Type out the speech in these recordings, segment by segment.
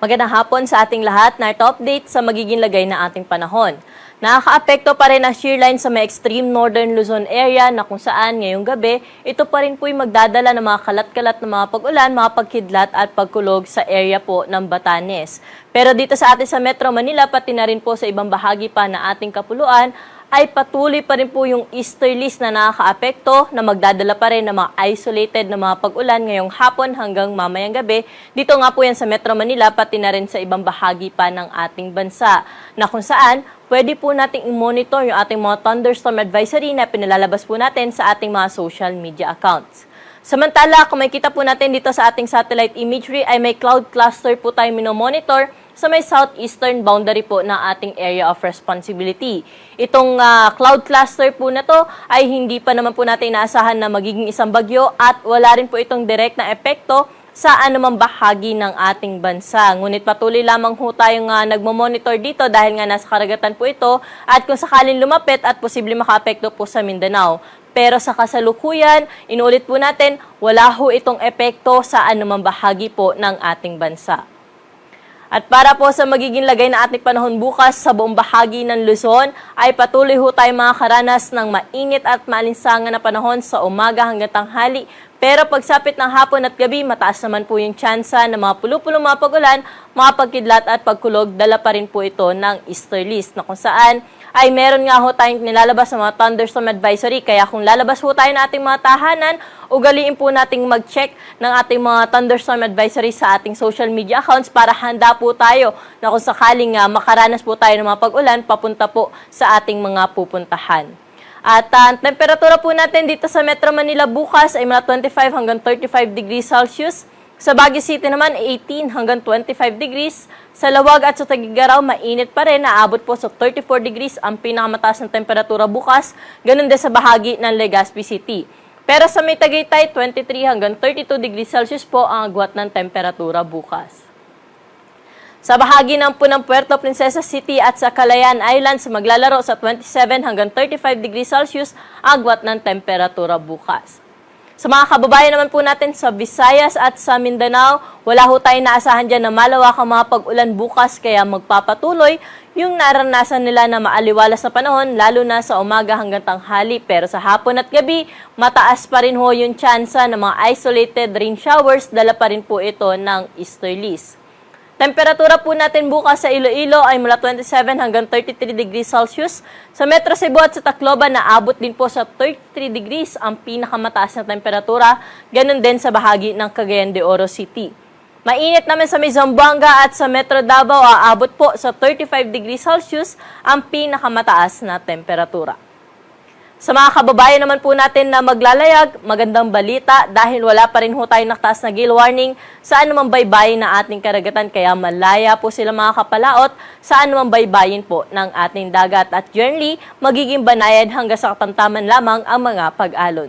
Magandang hapon sa ating lahat. Narito update sa magiging lagay na ating panahon. Nakakaapekto pa rin ang shear line sa may extreme northern Luzon area na kung saan ngayong gabi, ito pa rin po'y magdadala ng mga kalat-kalat na mga pag-ulan, mga pagkidlat at pagkulog sa area po ng Batanes. Pero dito sa atin sa Metro Manila, pati na rin po sa ibang bahagi pa na ating kapuluan, ay patuloy pa rin po yung easterlies na nakakaapekto na magdadala pa rin ng mga isolated na mga pag-ulan ngayong hapon hanggang mamayang gabi. Dito nga po yan sa Metro Manila, pati na rin sa ibang bahagi pa ng ating bansa. Na kung saan, pwede po nating i-monitor yung ating mga thunderstorm advisory na pinalalabas po natin sa ating mga social media accounts. Samantala, kung makikita po natin dito sa ating satellite imagery ay may cloud cluster po tayo minomonitor sa may southeastern boundary po ng ating area of responsibility. Itong cloud cluster po na to ay hindi pa naman po natin inaasahan na magiging isang bagyo at wala rin po itong direct na epekto sa anumang bahagi ng ating bansa. Ngunit patuloy lamang po tayong nagmo-monitor dito dahil nga nasa karagatan po ito at kung sakaling lumapit at posibleng makaapekto po sa Mindanao. Pero sa kasalukuyan, inuulit po natin, wala ho itong epekto sa anumang bahagi po ng ating bansa. At para po sa magiging lagay na ating panahon bukas sa buong bahagi ng Luzon, ay patuloy ho tayo makakaranas ng mainit at maalinsangan na panahon sa umaga hanggang tanghali. Pero pagsapit ng hapon at gabi, mataas naman po yung tsansa ng mga pulupulong mga pag-ulan, mga pagkidlat at pagkulog, dala pa rin po ito ng easterlies na kung saan ay meron nga ho tayong nilalabas sa mga thunderstorm advisory. Kaya kung lalabas ho tayo ng ating mga tahanan, ugaliin po nating mag-check ng ating mga thunderstorm advisory sa ating social media accounts para handa po tayo na kung sakaling makaranas po tayo ng mga pag-ulan papunta po sa ating mga pupuntahan. At ang temperatura po natin dito sa Metro Manila bukas ay mula 25 hanggang 35 degrees Celsius. Sa Baguio City naman, 18 hanggang 25 degrees. Sa Lawag at sa Tagigaraw, mainit pa rin. Naabot po sa 34 degrees ang pinakamataas na temperatura bukas. Ganun din sa bahagi ng Legazpi City. Pero sa may Tagaytay, 23 hanggang 32 degrees Celsius po ang agwat ng temperatura bukas. Sa bahagi ng Puerto Princesa City at sa Calayan Islands, maglalaro sa 27 hanggang 35 degrees Celsius agwat ng temperatura bukas. Sa mga kababayan naman po natin sa Visayas at sa Mindanao, wala ho tayong naasahan dyan na malawakang mga pag-ulan bukas kaya magpapatuloy yung naranasan nila na maaliwalas na panahon lalo na sa umaga hanggang tanghali. Pero sa hapon at gabi, mataas pa rin ho yung tsansa ng mga isolated rain showers, dala pa rin po ito ng easterlies. Temperatura po natin bukas sa Iloilo ay mula 27 hanggang 33 degrees Celsius. Sa Metro Cebu at sa Tacloban, naabot din po sa 33 degrees ang pinakamataas na temperatura. Ganun din sa bahagi ng Cagayan de Oro City. Mainit naman sa may Zamboanga at sa Metro Davao, aabot po sa 35 degrees Celsius ang pinakamataas na temperatura. Sa mga kababayan naman po natin na maglalayag, magandang balita dahil wala pa rin ho tayong nakataas na gale warning sa anumang baybayin na ating karagatan kaya malaya po sila mga kapalaot sa anumang baybayin po ng ating dagat at generally magiging banayad hanggang sa katamtaman lamang ang mga pag-alon.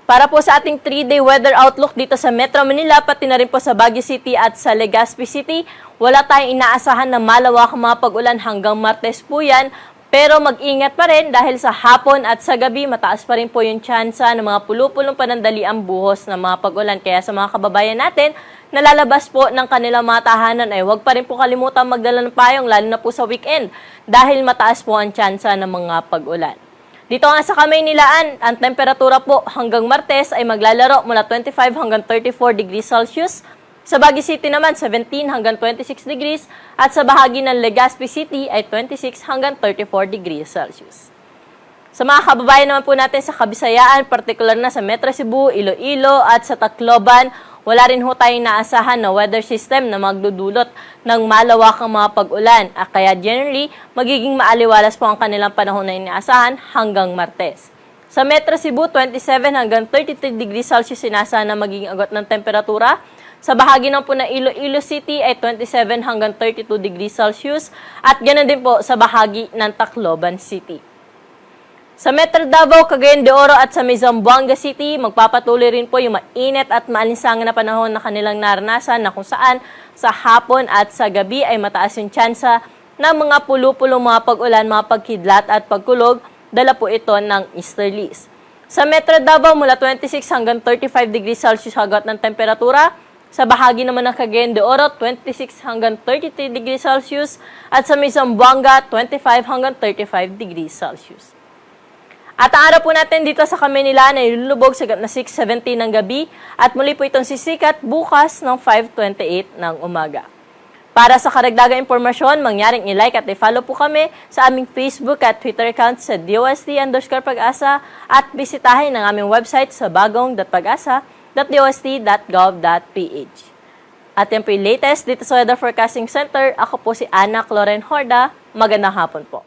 Para po sa ating 3-day weather outlook dito sa Metro Manila, pati na rin po sa Baguio City at sa Legazpi City, wala tayong inaasahan na malawak mga pag-ulan hanggang Martes po yan. Pero mag-ingat pa rin dahil sa hapon at sa gabi, mataas pa rin po yung tsansa ng mga pulupulong panandaliang buhos ng mga pag-ulan. Kaya sa mga kababayan natin, nalalabas po ng kanilang mga tahanan ay huwag pa rin po kalimutan magdala ng payong lalo na po sa weekend dahil mataas po ang tsansa ng mga pag-ulan. Dito nga sa Kamaynilaan, ang temperatura po hanggang Martes ay maglalaro mula 25 hanggang 34 degrees Celsius. Sa Baguio City naman, 17 hanggang 26 degrees at sa bahagi ng Legazpi City ay 26 hanggang 34 degrees Celsius. Sa mga kababayan naman po natin sa Kabisayaan, partikular na sa Metro Cebu, Iloilo at sa Tacloban, wala rin ho tayong naasahan na weather system na magdudulot ng malawakang mga pag-ulan. Kaya generally, magiging maaliwalas po ang kanilang panahon na inaasahan hanggang Martes. Sa Metro Cebu, 27 hanggang 33 degrees Celsius sinasa na magiging agwat ng temperatura. Sa bahagi ng po na Iloilo City ay 27 hanggang 32 degrees Celsius at ganoon din po sa bahagi ng Tacloban City. Sa Metro Davao, Cagayan de Oro at sa Zamboanga City, magpapatuloy rin po yung mainit at maalinsangan na panahon na kanilang naranasan na kung saan sa hapon at sa gabi ay mataas yung tsansa ng mga pulupulong mga pag-ulan, mga pagkidlat at pagkulog, dala po ito ng easterlies. Sa Metro Davao, mula 26 hanggang 35 degrees Celsius agad ng temperatura. Sa bahagi naman ng Cagayan de Oro, 26 hanggang 33 degrees Celsius. At sa may Zamboanga, 25 hanggang 35 degrees Celsius. At ang araw po natin dito sa Kamanila ay lulubog sa 6:17 ng gabi at muli po itong sisikat bukas ng 5:28 ng umaga. Para sa karagdagang impormasyon, mangyaring i-like at i-follow po kami sa aming Facebook at Twitter account sa DOST_Pag-asa at bisitahin ang aming website sa bagong.pagasa.dost.gov.ph. At yan po yung latest dito sa Weather Forecasting Center. Ako po si Ana Cloren Horda. Magandang hapon po.